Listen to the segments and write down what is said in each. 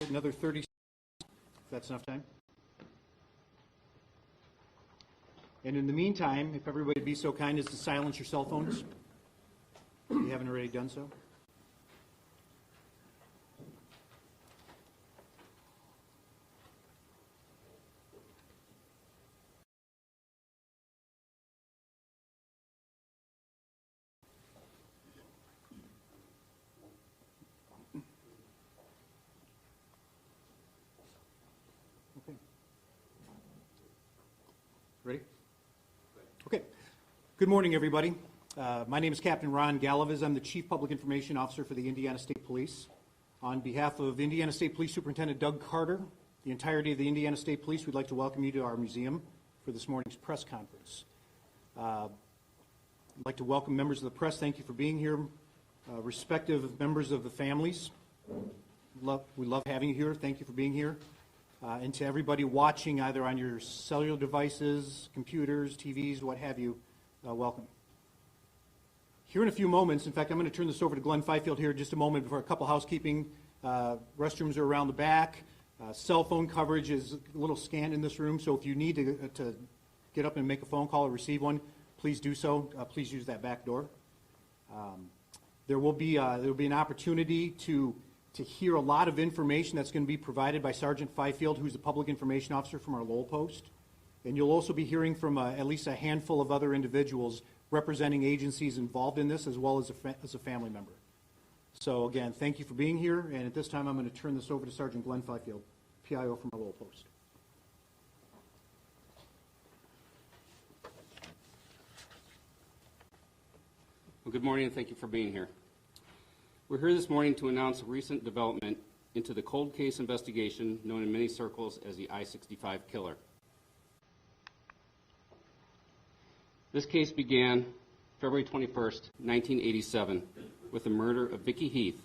another 30 seconds, if that's enough time. And in the meantime, if everybody would be so kind as to silence your cell phones, if you haven't already done so. Ready? Okay. Good morning, everybody. My name is Captain Ron Gallivis. I'm the Chief Public Information Officer for the Indiana State Police. On behalf of Indiana State Police Superintendent Doug Carter, the entirety of the Indiana State Police, we'd like to welcome you to our museum for this morning's press conference. I'd like to welcome members of the press. Thank you for being here. Respective members of the families, we love having you here. Thank you for being here. And to everybody watching either on your cellular devices, computers, TVs, what have you, welcome. Here in a few moments, in fact, I'm going to turn this over to Glenn Fifield here in just a moment for a couple housekeeping. Restrooms are around the back. Cell phone coverage is a little scant in this room, so if you need to get up and make a phone call or receive one, please do so. Please use that back door. There will be an opportunity to hear a lot of information that's going to be provided by Sergeant Fifield, who's the public information officer from our Lowell post. And you'll also be hearing from at least a handful of other individuals representing agencies involved in this, as well as a family member. So again, thank you for being here. And at this time, I'm going to turn this over to Sergeant Glenn Fifield, PIO from our Lowell post. Well, good morning, and thank you for being here. We're here this morning to announce a recent development into the cold case investigation known in many circles as the I-65 killer. This case began February 21st, 1987, with the murder of Vicki Heath,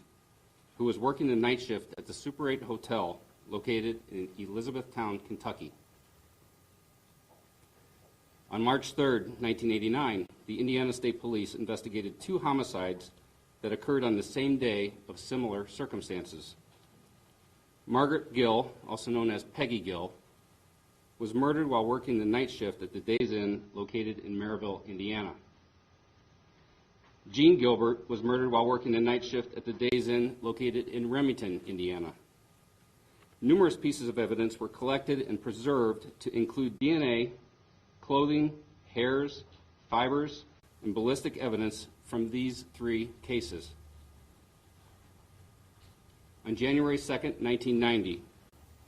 who was working the night shift at the Super 8 Hotel located in Elizabethtown, Kentucky. On March 3rd, 1989, the Indiana State Police investigated 2 homicides that occurred on the same day of similar circumstances. Margaret Gill, also known as Peggy Gill, was murdered while working the night shift at the Days Inn located in Maryville, Indiana. Jean Gilbert was murdered while working the night shift at the Days Inn located in Remington, Indiana. Numerous pieces of evidence were collected and preserved to include DNA, clothing, hairs, fibers, and ballistic evidence from these 3 cases. On January 2nd, 1990,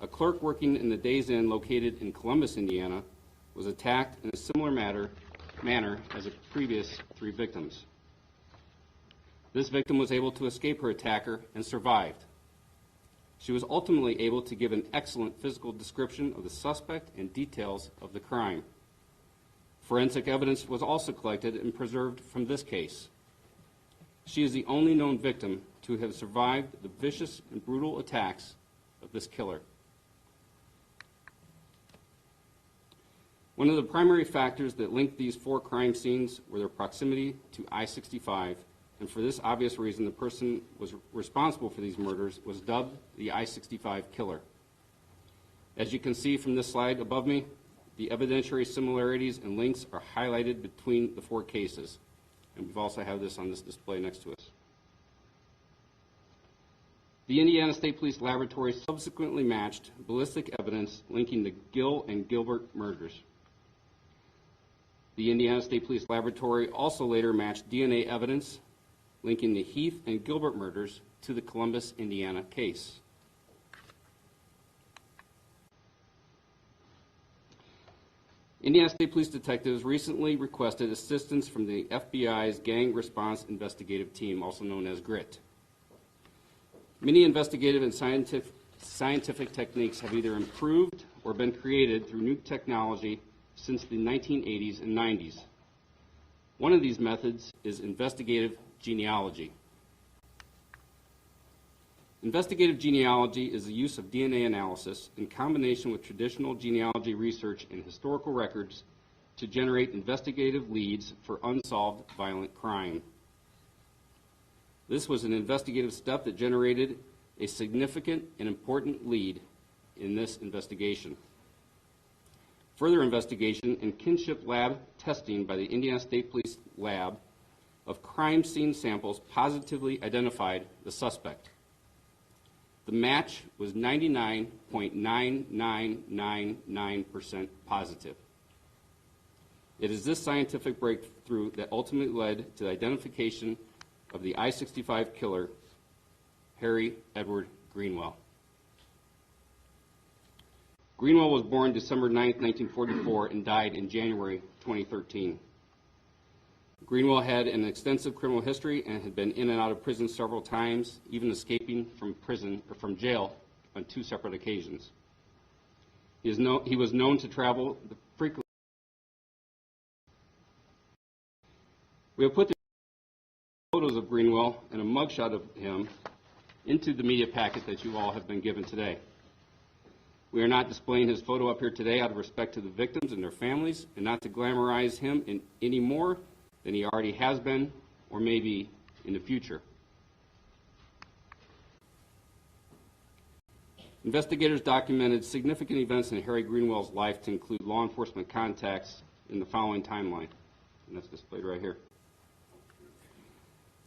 a clerk working in the Days Inn located in Columbus, Indiana, was attacked in a similar manner as the previous 3 victims. This victim was able to escape her attacker and survived. She was ultimately able to give an excellent physical description of the suspect and details of the crime. Forensic evidence was also collected and preserved from this case. She is the only known victim to have survived the vicious and brutal attacks of this killer. One of the primary factors that linked these 4 crime scenes were their proximity to I-65, and for this obvious reason, the person was responsible for these murders was dubbed the I-65 killer. As you can see from this slide above me, the evidentiary similarities and links are highlighted between the 4 cases. And we've also have this on this display next to us. The Indiana State Police Laboratory subsequently matched ballistic evidence linking the Gill and Gilbert murders. The Indiana State Police Laboratory also later matched DNA evidence linking the Heath and Gilbert murders to the Columbus, Indiana case. Indiana State Police detectives recently requested assistance from the FBI's Gang Response Investigative Team, also known as GRIT. Many investigative and scientific techniques have either improved or been created through new technology since the 1980s and 90s. One of these methods is investigative genealogy. Investigative genealogy is the use of DNA analysis in combination with traditional genealogy research and historical records to generate investigative leads for unsolved violent crime. This was an investigative step that generated a significant and important lead in this investigation. Further investigation and kinship lab testing by the Indiana State Police Lab of crime scene samples positively identified the suspect. The match was 99.9999% positive. It is this scientific breakthrough that ultimately led to the identification of the I-65 killer, Harry Edward Greenwell. Greenwell was born December 9, 1944, and died in January 2013. Greenwell had an extensive criminal history and had been in and out of prison several times, even escaping from jail on 2 separate occasions. He was known to travel frequently. We have put the photos of Greenwell and a mugshot of him into the media packet that you all have been given today. We are not displaying his photo up here today out of respect to the victims and their families, and not to glamorize him any more than he already has been, or maybe in the future. Investigators documented significant events in Harry Greenwell's life to include law enforcement contacts in the following timeline, and that's displayed right here.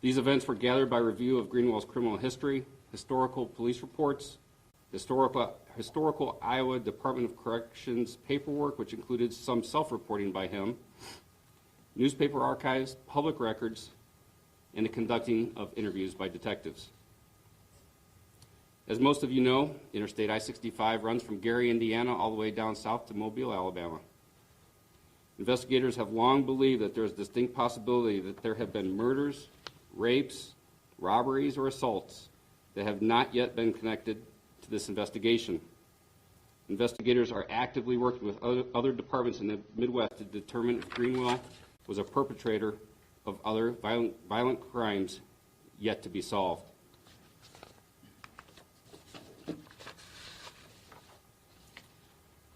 These events were gathered by review of Greenwell's criminal history, historical police reports, historical Iowa Department of Corrections paperwork, which included some self-reporting by him, newspaper archives, public records, and the conducting of interviews by detectives. As most of you know, Interstate I-65 runs from Gary, Indiana, all the way down south to Mobile, Alabama. Investigators have long believed that there is a distinct possibility that there have been murders, rapes, robberies, or assaults that have not yet been connected to this investigation. Investigators are actively working with other departments in the Midwest to determine if Greenwell was a perpetrator of other violent crimes yet to be solved.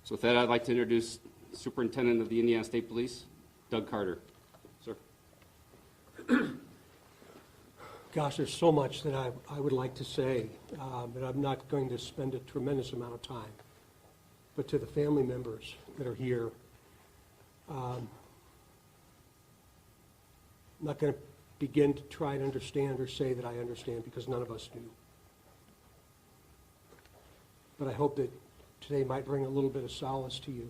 So with that, I'd like to introduce the Superintendent of the Indiana State Police, Doug Carter. Sir. Gosh, there's so much that I would like to say, but I'm not going to spend a tremendous amount of time. But to the family members that are here, I'm not going to begin to try and understand or say that I understand, because none of us do. But I hope that today might bring a little bit of solace to you,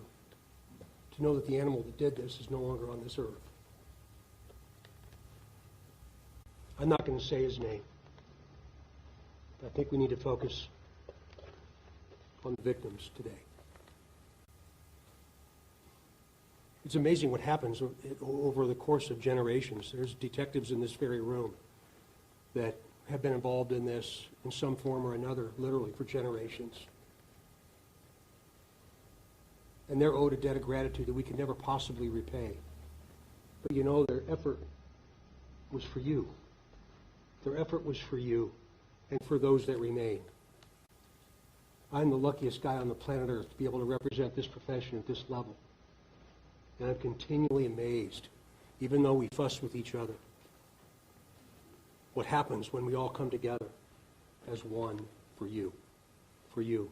to know that the animal that did this is no longer on this earth. I'm not going to say his name. I think we need to focus on the victims today. It's amazing what happens over the course of generations. There's detectives in this very room that have been involved in this in some form or another, literally for generations. And they're owed a debt of gratitude that we can never possibly repay. But you know, their effort was for you. Their effort was for you and for those that remain. I'm the luckiest guy on the planet Earth to be able to represent this profession at this level. And I'm continually amazed, even though we fuss with each other, what happens when we all come together as one for you. For you.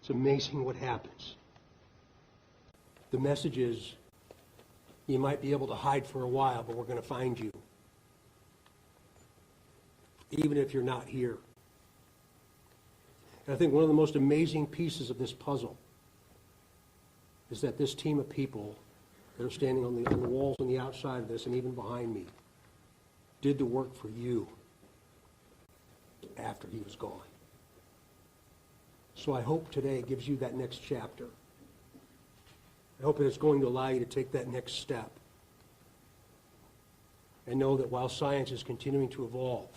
It's amazing what happens. The message is, you might be able to hide for a while, but we're going to find you, even if you're not here. And I think one of the most amazing pieces of this puzzle is that this team of people that are standing on the walls on the outside of this and even behind me did the work for you after he was gone. So I hope today gives you that next chapter. I hope that it's going to allow you to take that next step and know that while science is continuing to evolve,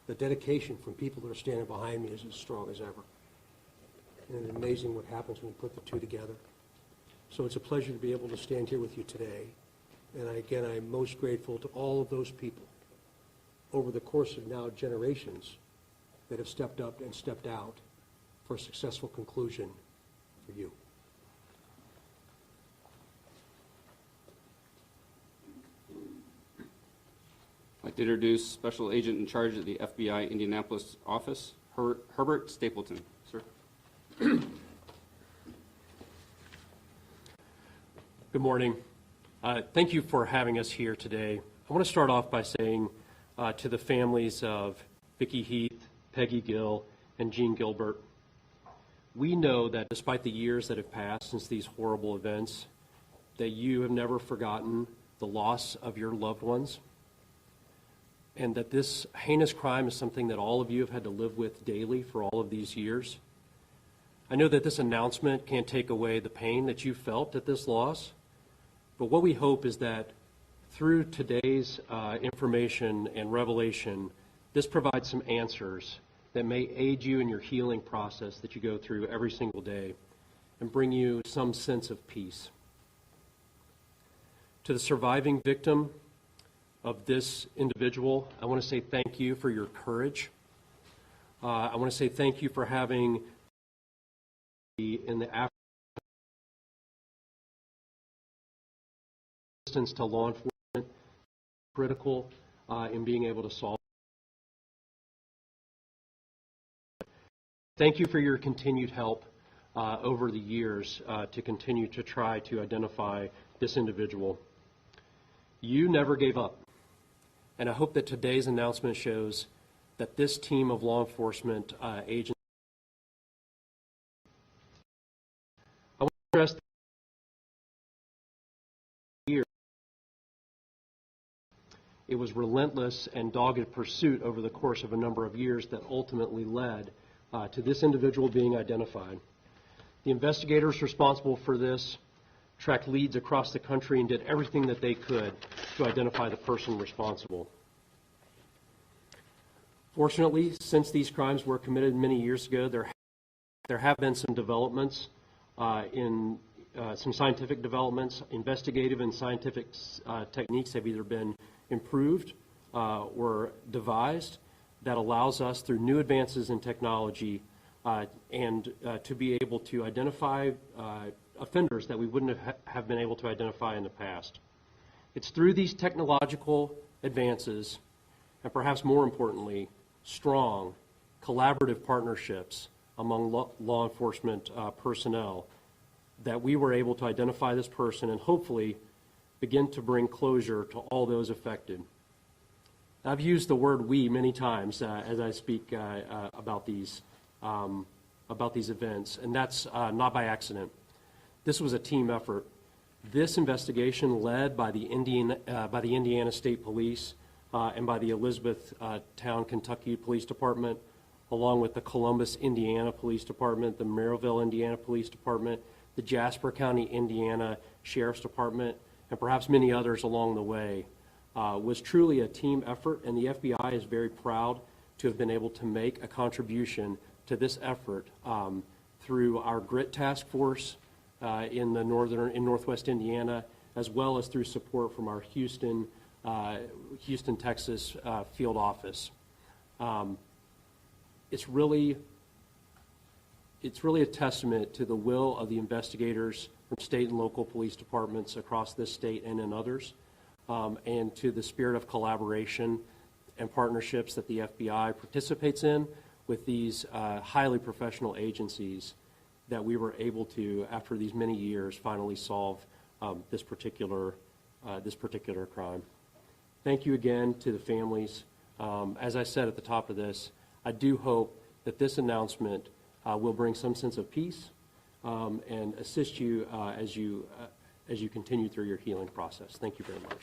the dedication from people that are standing behind me is as strong as ever. And it's amazing what happens when you put the two together. So it's a pleasure to be able to stand here with you today. And again, I'm most grateful to all of those people over the course of now generations that have stepped up and stepped out for a successful conclusion for you. I'd I'd like to introduce Special Agent in charge of the FBI Indianapolis office, Herbert Stapleton. Sir. Good morning. Thank you for having us here today. I want to start off by saying to the families of Vicki Heath, Peggy Gill, and Jean Gilbert, we know that despite the years that have passed since these horrible events, that you have never forgotten the loss of your loved ones, and that this heinous crime is something that all of you have had to live with daily for all of these years. I know that this announcement can't take away the pain that you felt at this loss, but what we hope is that through today's information and revelation, this provides some answers that may aid you in your healing process that you go through every single day and bring you some sense of peace. To the surviving victim of this individual, I want to say thank you for your courage. I want to say thank you for having in the assistance to law enforcement critical in being able to solve. Thank you for your continued help over the years to continue to try to identify this individual. You never gave up. And I hope that today's announcement shows that this team of law enforcement agents. I want to stress here it was relentless and dogged pursuit over the course of a number of years that ultimately led to this individual being identified. The investigators responsible for this tracked leads across the country and did everything that they could to identify the person responsible. Fortunately, since these crimes were committed many years ago, there have been some developments in some scientific developments. Investigative and scientific techniques have either been improved or devised that allows us, through new advances in technology, and to be able to identify offenders that we wouldn't have been able to identify in the past. It's through these technological advances, and perhaps more importantly, strong collaborative partnerships among law enforcement personnel, that we were able to identify this person and hopefully begin to bring closure to all those affected. I've used the word "we" many times as I speak about these events, and that's not by accident. This was a team effort. This investigation, led by the Indiana State Police and by the Elizabethtown, Kentucky Police Department, along with the Columbus, Indiana Police Department, the Merrillville, Indiana Police Department, the Jasper County, Indiana Sheriff's Department, and perhaps many others along the way, was truly a team effort, and the FBI is very proud to have been able to make a contribution to this effort through our GRIT task force in Northwest Indiana, as well as through support from our Houston, Texas field office. It's really a testament to the will of the investigators from state and local police departments across this state and in others, and to the spirit of collaboration and partnerships that the FBI participates in with these highly professional agencies, that we were able to, after these many years, finally solve this particular crime. Thank you again to the families. As I said at the top of this, I do hope that this announcement will bring some sense of peace and assist you as you continue through your healing process. Thank you very much.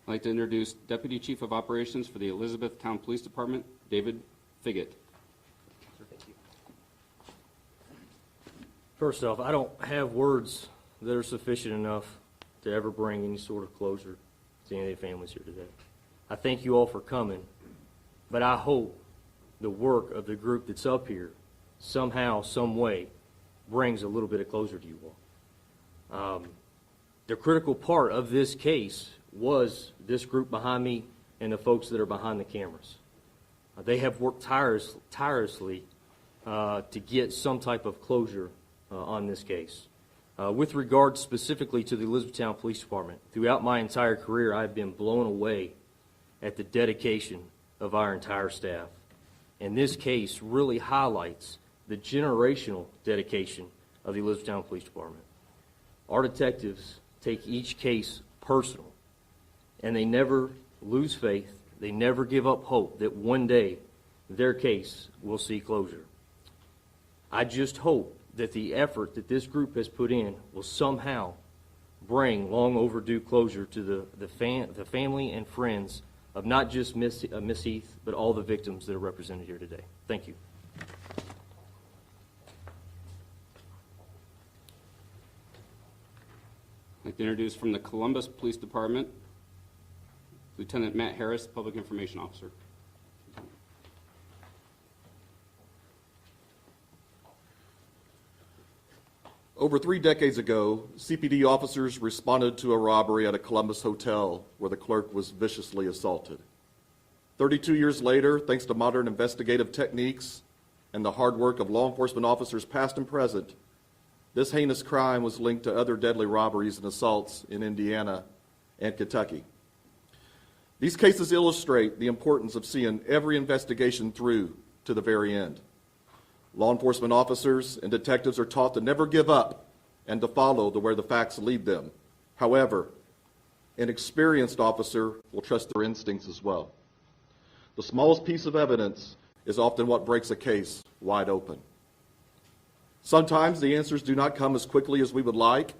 I'd like to introduce Deputy Chief of Operations for the Elizabethtown Police Department, David Figgett. First off, I don't have words that are sufficient enough to ever bring any sort of closure to any of the families here today. I thank you all for coming, but I hope the work of the group that's up here somehow, some way, brings a little bit of closure to you all. The critical part of this case was this group behind me and the folks that are behind the cameras. They have worked tirelessly to get some type of closure on this case. With regard specifically to the Elizabethtown Police Department, throughout my entire career, I've been blown away at the dedication of our entire staff. And this case really highlights the generational dedication of the Elizabethtown Police Department. Our detectives take each case personal, and they never lose faith. They never give up hope that one day their case will see closure. I just hope that the effort that this group has put in will somehow bring long overdue closure to the family and friends of not just Miss Heath, but all the victims that are represented here today. Thank you. I'd like to introduce from the Columbus Police Department, Lieutenant Matt Harris, Public Information Officer. Over 3 decades ago, CPD officers responded to a robbery at a Columbus hotel where the clerk was viciously assaulted. 32 years later, thanks to modern investigative techniques and the hard work of law enforcement officers past and present, this heinous crime was linked to other deadly robberies and assaults in Indiana and Kentucky. These cases illustrate the importance of seeing every investigation through to the very end. Law enforcement officers and detectives are taught to never give up and to follow where the facts lead them. However, an experienced officer will trust their instincts as well. The smallest piece of evidence is often what breaks a case wide open. Sometimes the answers do not come as quickly as we would like,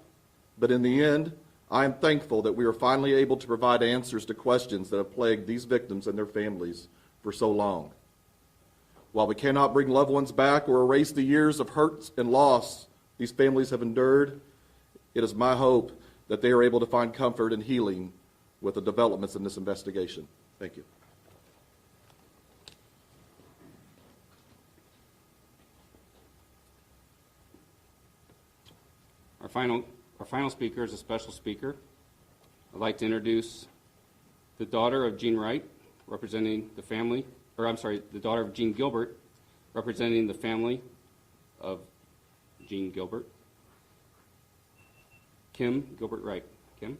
but in the end, I am thankful that we are finally able to provide answers to questions that have plagued these victims and their families for so long. While we cannot bring loved ones back or erase the years of hurt and loss these families have endured, it is my hope that they are able to find comfort and healing with the developments in this investigation. Thank you. Our final speaker is a special speaker. I'd like to introduce the daughter of Gene Wright, representing the family, the daughter of Gene Gilbert, representing the family of Gene Gilbert. Kim Gilbert Wright. Kim?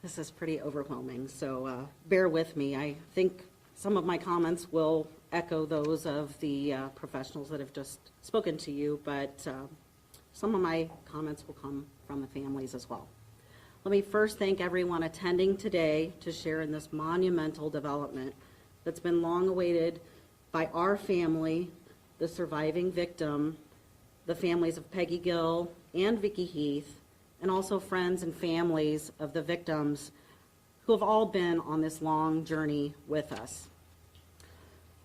This is pretty overwhelming, so bear with me. I think some of my comments will echo those of the professionals that have just spoken to you, but some of my comments will come from the families as well. Let me first thank everyone attending today to share in this monumental development that's been long awaited by our family, the surviving victim, the families of Peggy Gill and Vicki Heath, and also friends and families of the victims who have all been on this long journey with us.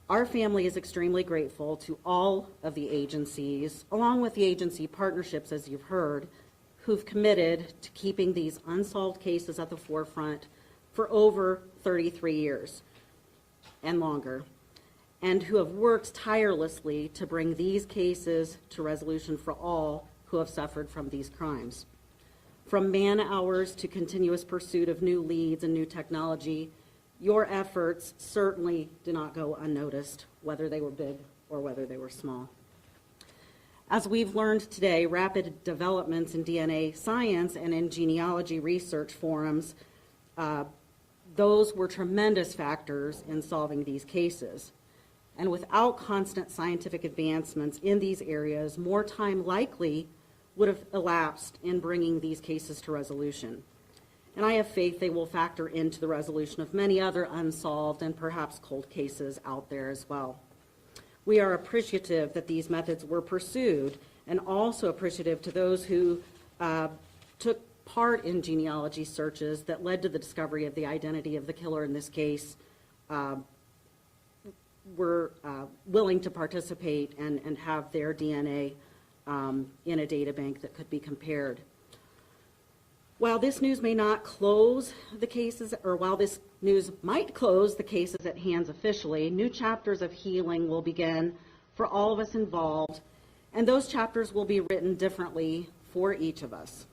Our family is extremely grateful to all of the agencies, along with the agency partnerships, as you've heard, who've committed to keeping these unsolved cases at the forefront for over 33 years and longer, and who have worked tirelessly to bring these cases to resolution for all who have suffered from these crimes. From man hours to continuous pursuit of new leads and new technology, your efforts certainly do not go unnoticed, whether they were big or whether they were small. As we've learned today, rapid developments in DNA science and in genealogy research forums, those were tremendous factors in solving these cases. And without constant scientific advancements in these areas, more time likely would have elapsed in bringing these cases to resolution. And I have faith they will factor into the resolution of many other unsolved and perhaps cold cases out there as well. We are appreciative that these methods were pursued, and also appreciative to those who took part in genealogy searches that led to the discovery of the identity of the killer in this case, were willing to participate and have their DNA in a data bank that could be compared. While this news may not close the cases, or while this news might close the cases at hand officially, new chapters of healing will begin for all of us involved, and those chapters will be written differently for each of us.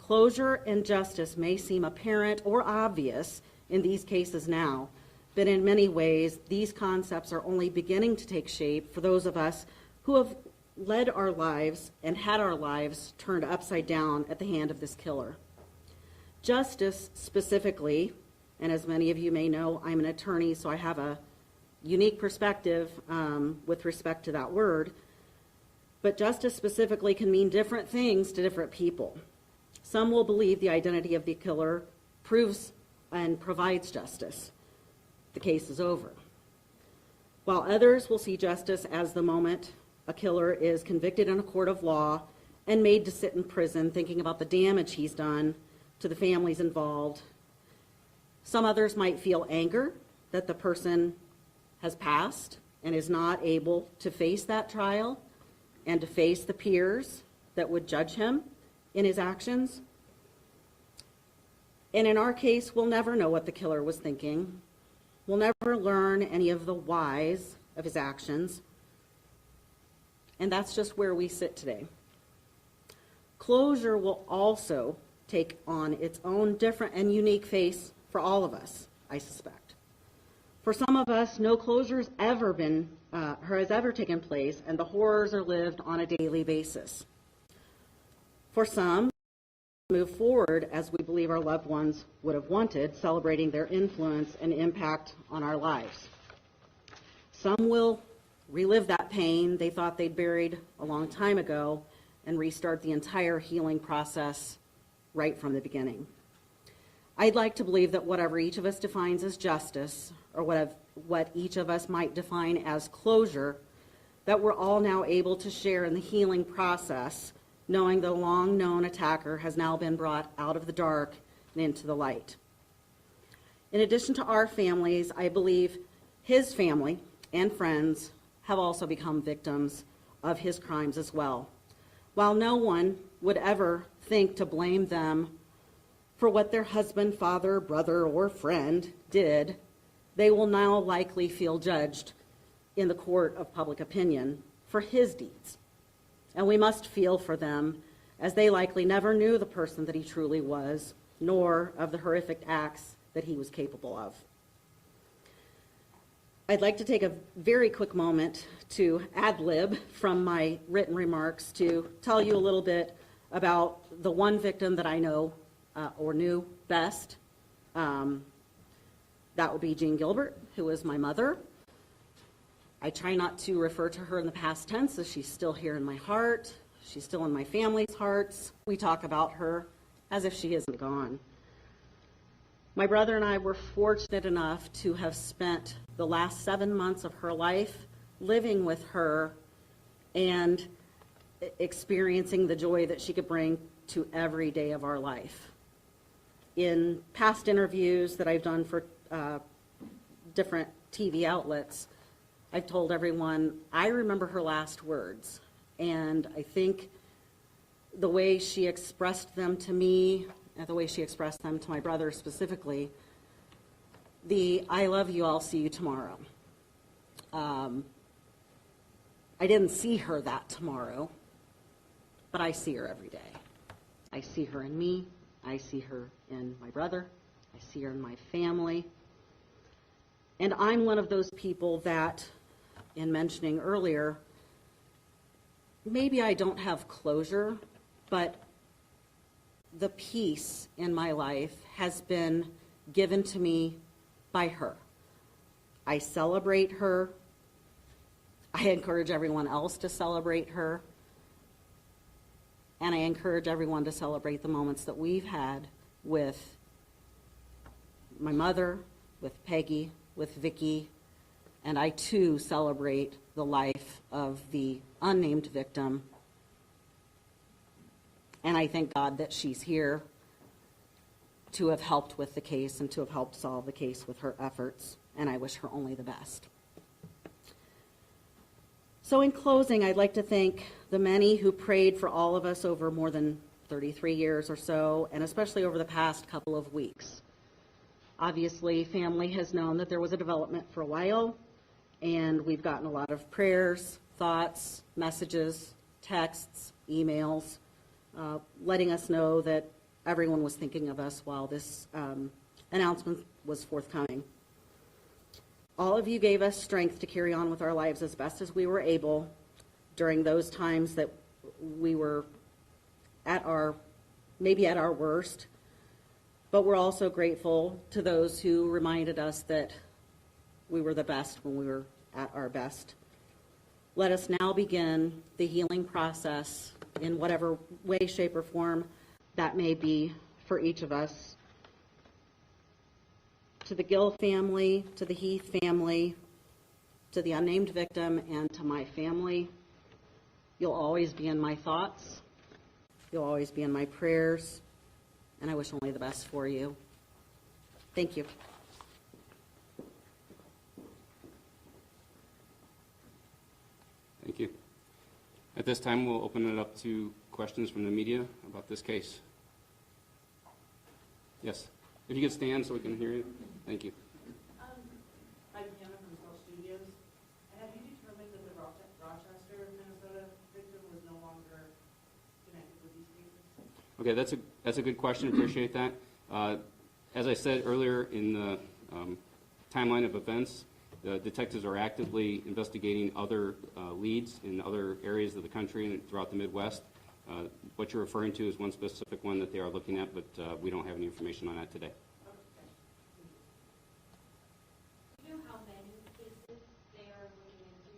Closure and justice may seem apparent or obvious in these cases now, but in many ways, these concepts are only beginning to take shape for those of us who have led our lives and had our lives turned upside down at the hand of this killer. Justice specifically, and as many of you may know, I'm an attorney, so I have a unique perspective with respect to that word, but justice specifically can mean different things to different people. Some will believe the identity of the killer proves and provides justice. The case is over. While others will see justice as the moment a killer is convicted in a court of law and made to sit in prison thinking about the damage he's done to the families involved. Some others might feel anger that the person has passed and is not able to face that trial and to face the peers that would judge him in his actions. And in our case, we'll never know what the killer was thinking. We'll never learn any of the whys of his actions. And that's just where we sit today. Closure will also take on its own different and unique face for all of us, I suspect. For some of us, no closure has ever taken place, and the horrors are lived on a daily basis. For some, move forward as we believe our loved ones would have wanted, celebrating their influence and impact on our lives. Some will relive that pain they thought they'd buried a long time ago and restart the entire healing process right from the beginning. I'd like to believe that whatever each of us defines as justice, or what each of us might define as closure, that we're all now able to share in the healing process, knowing the long-known attacker has now been brought out of the dark and into the light. In addition to our families, I believe his family and friends have also become victims of his crimes as well. While no one would ever think to blame them for what their husband, father, brother, or friend did, they will now likely feel judged in the court of public opinion for his deeds. And we must feel for them, as they likely never knew the person that he truly was, nor of the horrific acts that he was capable of. I'd like to take a very quick moment to ad-lib from my written remarks to tell you a little bit about the one victim that I know or knew best. That would be Jean Gilbert, who was my mother. I try not to refer to her in the past tense, as she's still here in my heart. She's still in my family's hearts. We talk about her as if she isn't gone. My brother and I were fortunate enough to have spent the last 7 months of her life living with her and experiencing the joy that she could bring to every day of our life. In past interviews that I've done for different TV outlets, I've told everyone I remember her last words, and I think the way she expressed them to me, and the way she expressed them to my brother specifically, the "I love you, I'll see you tomorrow." I didn't see her that tomorrow, but I see her every day. I see her in me, I see her in my brother, I see her in my family. And I'm one of those people that, in mentioning earlier, maybe I don't have closure, but the peace in my life has been given to me by her. I celebrate her. I encourage everyone else to celebrate her. And I encourage everyone to celebrate the moments that we've had with my mother, with Peggy, with Vicki, and I too celebrate the life of the unnamed victim. And I thank God that she's here to have helped with the case and to have helped solve the case with her efforts, and I wish her only the best. So in closing, I'd like to thank the many who prayed for all of us over more than 33 years or so, and especially over the past couple of weeks. Obviously, family has known that there was a development for a while, and we've gotten a lot of prayers, thoughts, messages, texts, emails, letting us know that everyone was thinking of us while this announcement was forthcoming. All of you gave us strength to carry on with our lives as best as we were able during those times that we were maybe at our worst. But we're also grateful to those who reminded us that we were the best when we were at our best. Let us now begin the healing process in whatever way, shape, or form that may be for each of us. To the Gill family, to the Heath family, to the unnamed victim, and to my family, you'll always be in my thoughts. You'll always be in my prayers, and I wish only the best for you. Thank you. Thank you. At this time, we'll open it up to questions from the media about this case. Yes. If you could stand so we can hear you. Thank you. I'm Hannah from South Studios. Have you determined that the Rochester, Minnesota victim was no longer connected with these cases? Okay, that's a good question. Appreciate that. As I said earlier in the timeline of events, the detectives are actively investigating other leads in other areas of the country and throughout the Midwest. What you're referring to is one specific one that they are looking at, but we don't have any information on that today. Do you know how many cases they are looking into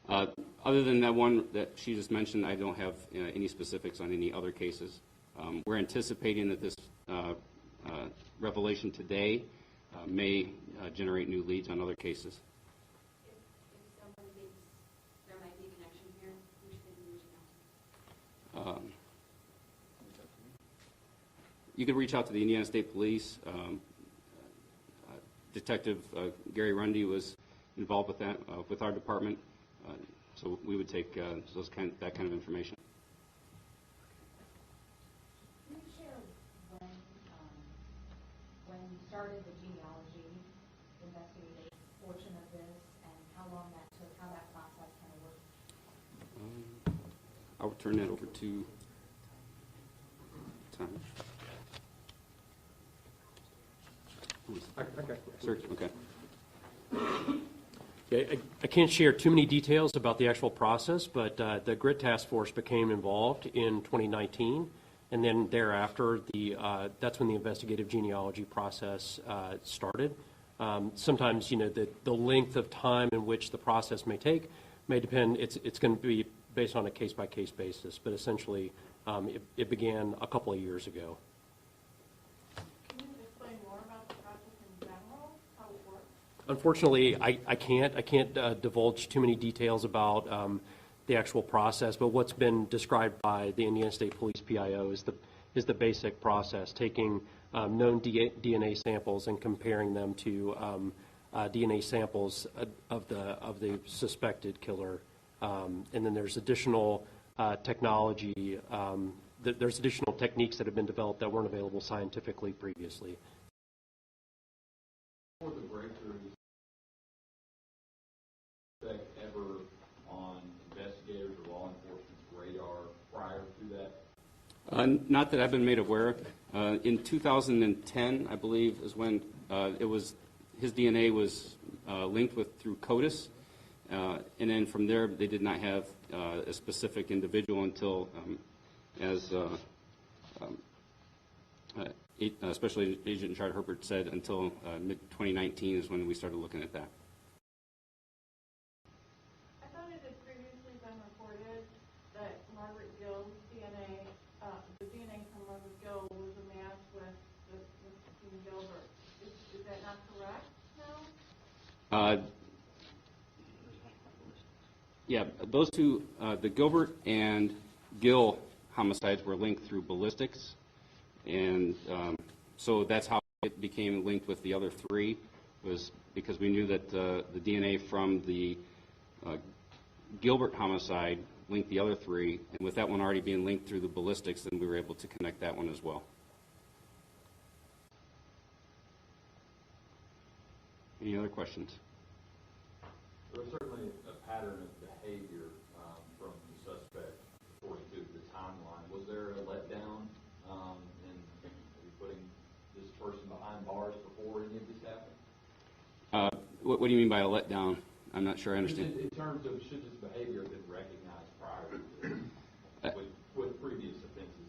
in connection? Other than that one that she just mentioned, I don't have any specifics on any other cases. We're anticipating that this revelation today may generate new leads on other cases. If someone thinks there might be a connection here, who should they be reaching out to? You could reach out to the Indiana State Police. Detective Gary Rundy was involved with that, with our department. So we would take that kind of information. Can you share when you started the genealogy investigative portion of this and how long that took, how that process kind of worked? I'll turn that over to Tom. Sir, okay. Okay, I can't share too many details about the actual process, but the GRIT Task Force became involved in 2019, and then thereafter, that's when the investigative genealogy process started. Sometimes, the length of time in which the process may take may depend. It's going to be based on a case-by-case basis, but essentially, it began a couple of years ago. Can you explain more about the process in general, how it works? Unfortunately, I can't divulge too many details about the actual process, but what's been described by the Indiana State Police PIO is the basic process, taking known DNA samples and comparing them to DNA samples of the suspected killer, and then there's additional technology. There's additional techniques that have been developed that weren't available scientifically previously. For the breakthroughs effect ever on investigators or law enforcement's radar prior to that? Not that I've been made aware of. In 2010, I believe, is when his DNA was linked through CODIS, and then from there they did not have a specific individual until, Special Agent Chad Herbert said, until mid-2019 is when we started looking at that. I thought it had previously been reported that Margaret Gill's DNA, the DNA from Margaret Gill was a match with Dean Gilbert. Is that not correct now? Yeah, those two, the Gilbert and Gill homicides were linked through ballistics, and so that's how it became linked with the other three, was because we knew that the DNA from the Gilbert homicide linked the other three, and with that one already being linked through the ballistics, then we were able to connect that one as well. Any other questions? There was certainly a pattern of behavior from the suspect according to the timeline. Was there a letdown What do you mean by a letdown? I'm not sure I Just understand. in terms of should this behavior have been recognized prior to this with previous offenses?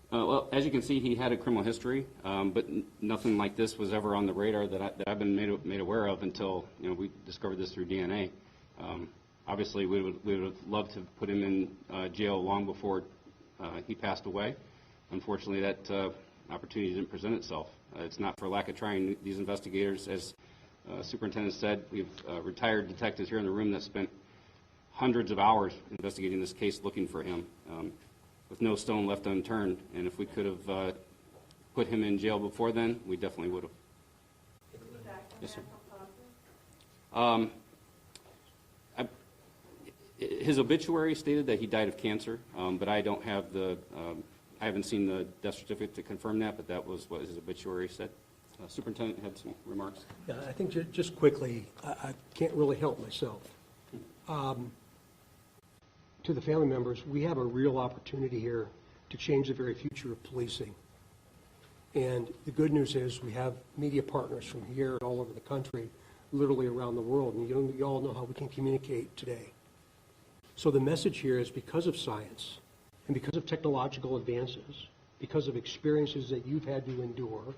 Well, as you can see, he had a criminal history, but nothing like this was ever on the radar that I've been made aware of until we discovered this through DNA. Obviously, we would have loved to put him in jail long before he passed away. Unfortunately, that opportunity didn't present itself. It's not for lack of trying. These investigators, as Superintendent said, we've retired detectives here in the room that spent hundreds of hours investigating this case looking for him, with no stone left unturned. And if we could have put him in jail before then, we definitely would have. Yes, sir. His obituary stated that he died of cancer, but I don't have I haven't seen the death certificate to confirm that, but that was what his obituary said. Superintendent had some remarks. Yeah, I think just quickly, I can't really help myself. To the family members, we have a real opportunity here to change the very future of policing. And the good news is we have media partners from here and all over the country, literally around the world, and you all know how we can communicate today. So the message here is because of science and because of technological advances, because of experiences that you've had to endure,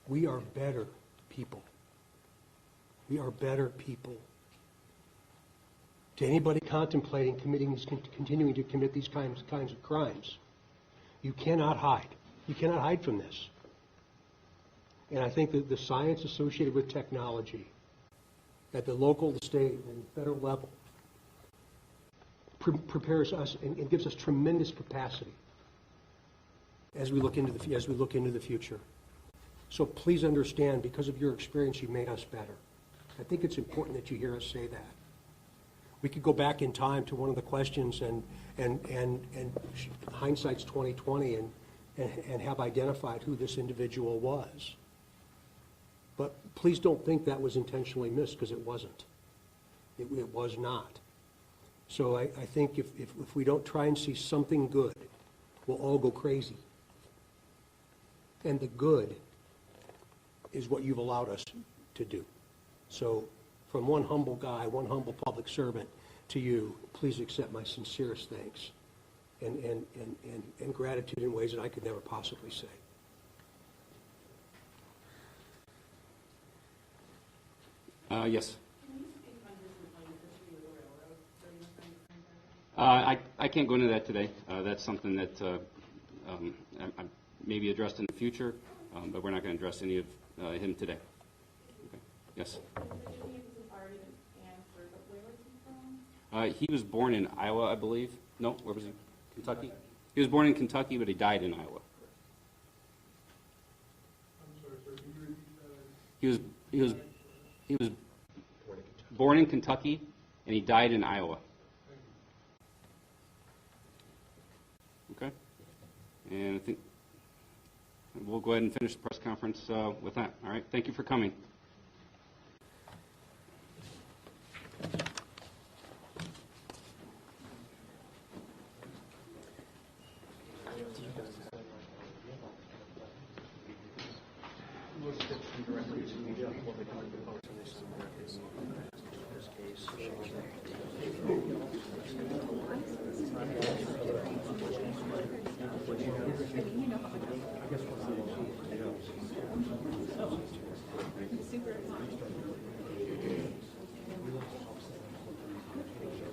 we are better people. We are better people. To anybody contemplating continuing to commit these kinds of crimes, you cannot hide. You cannot hide from this. And I think that the science associated with technology at the local, the state, and federal level prepares us and gives us tremendous capacity as we look into the future. So please understand, because of your experience, you made us better. I think it's important that you hear us say that. We could go back in time to one of the questions and hindsight's 20/20 and have identified who this individual was. But please don't think that was intentionally missed, because it wasn't. It was not. So I think if we don't try and see something good, we'll all go crazy. And the good is what you've allowed us to do. So from one humble guy, one humble public servant to you, please accept my sincerest thanks and gratitude in ways that I could never possibly say. Yes. Can you speak on his employment history with the railroad during the time? I can't go into that today. That's something that may be addressed in the future, but we're not going to address any of him today. Okay. Yes. He was born in Iowa, I believe. No, where was he? Kentucky? He was born in Kentucky, but he died in Iowa. I'm sorry, sir, can you repeat that? He was born in Kentucky, and he died in Iowa. Okay? And I think we'll go ahead and finish the press conference with that. All right? Thank you for coming. Directly to media before we come to the post on this case.